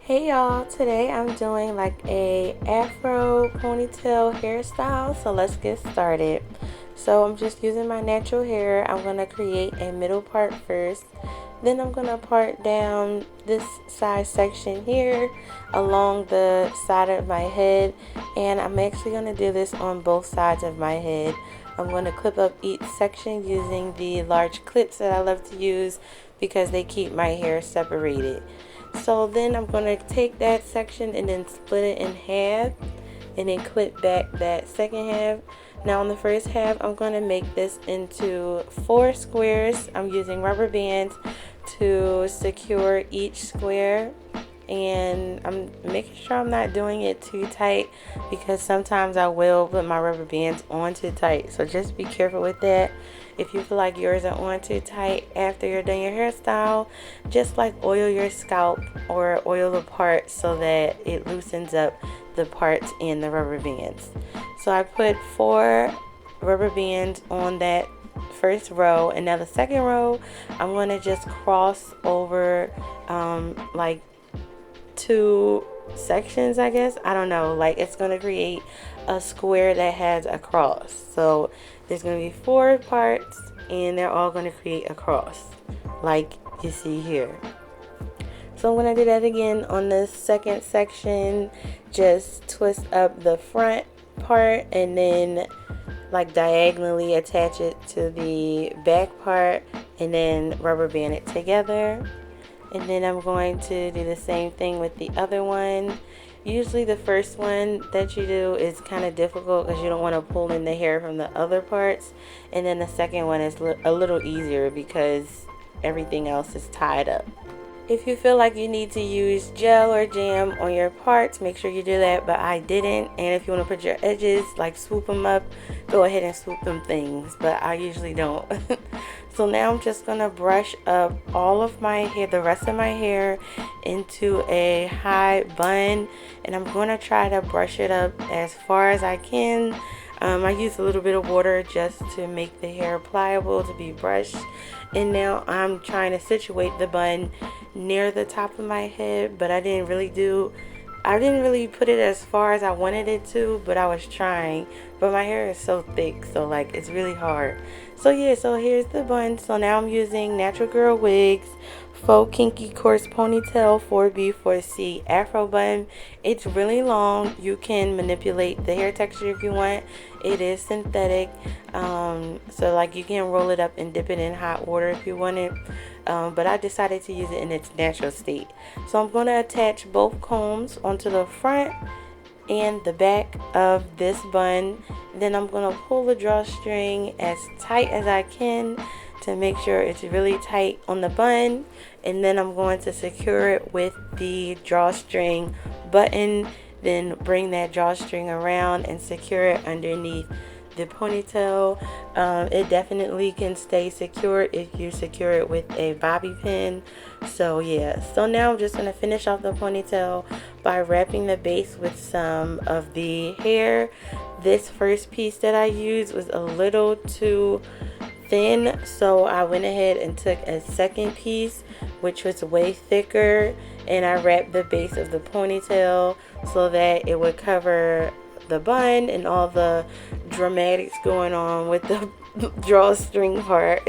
Hey y'all, today I'm doing like a afro ponytail hairstyle, so let's get started. So I'm just using my natural hair. I'm going to create a middle part first, then I'm going to part down this side section here along the side of my head, and I'm actually going to do this on both sides of my head. I'm going to clip up each section using the large clips that I love to use because they keep my hair separated. So then I'm going to take that section and then split it in half and then clip back that second half. Now on the first half, I'm going to make this into 4 squares. I'm using rubber bands to secure each square, and I'm making sure I'm not doing it too tight because sometimes I will put my rubber bands on too tight, so just be careful with that. If you feel like yours are on too tight after you're done your hairstyle, just like oil your scalp or oil the parts so that it loosens up the parts in the rubber bands. So I put 4 rubber bands on that first row, and now the second row I'm going to just cross over like 2 sections, I guess. I don't know, like it's going to create a square that has a cross. So there's going to be 4 parts and they're all going to create a cross like you see here. So I'm going to do that again on the second section. Just twist up the front part and then like diagonally attach it to the back part and then rubber band it together. And then I'm going to do the same thing with the other one. Usually the first one that you do is kind of difficult because you don't want to pull in the hair from the other parts. And then the second one is a little easier because everything else is tied up. If you feel like you need to use gel or jam on your parts, make sure you do that, but I didn't. And if you want to put your edges, like swoop them up, go ahead and swoop them things, but I usually don't. So now I'm just going to brush up all of my hair, the rest of my hair, into a high bun, and I'm going to try to brush it up as far as I can. I use a little bit of water just to make the hair pliable to be brushed. And now I'm trying to situate the bun near the top of my head, but I didn't really put it as far as I wanted it to, but I was trying. But my hair is so thick, so like it's really hard. So yeah, so here's the bun. So now I'm using Natural Girl Wigs Faux Kinky Coarse Ponytail 4B4C Afro Bun. It's really long. You can manipulate the hair texture if you want. It is synthetic, so like you can roll it up and dip it in hot water if you want it, but I decided to use it in its natural state. So I'm going to attach both combs onto the front and the back of this bun. Then I'm going to pull the drawstring as tight as I can to make sure it's really tight on the bun, and then I'm going to secure it with the drawstring button, then bring that drawstring around and secure it underneath the ponytail. It definitely can stay secured if you secure it with a bobby pin. So yeah, so now I'm just going to finish off the ponytail by wrapping the base with some of the hair. This first piece that I used was a little too thin, so I went ahead and took a second piece which was way thicker, and I wrapped the base of the ponytail so that it would cover the bun and all the dramatics going on with the drawstring part.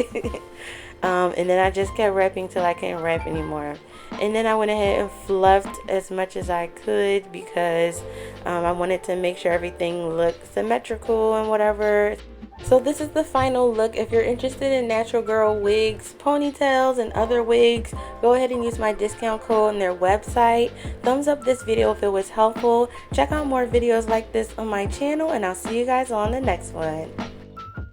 And then I just kept wrapping till I couldn't wrap anymore. And then I went ahead and fluffed as much as I could because I wanted to make sure everything looked symmetrical and whatever. So this is the final look. If you're interested in Natural Girl Wigs, ponytails, and other wigs, go ahead and use my discount code on their website. Thumbs up this video if it was helpful. Check out more videos like this on my channel, and I'll see you guys on the next one.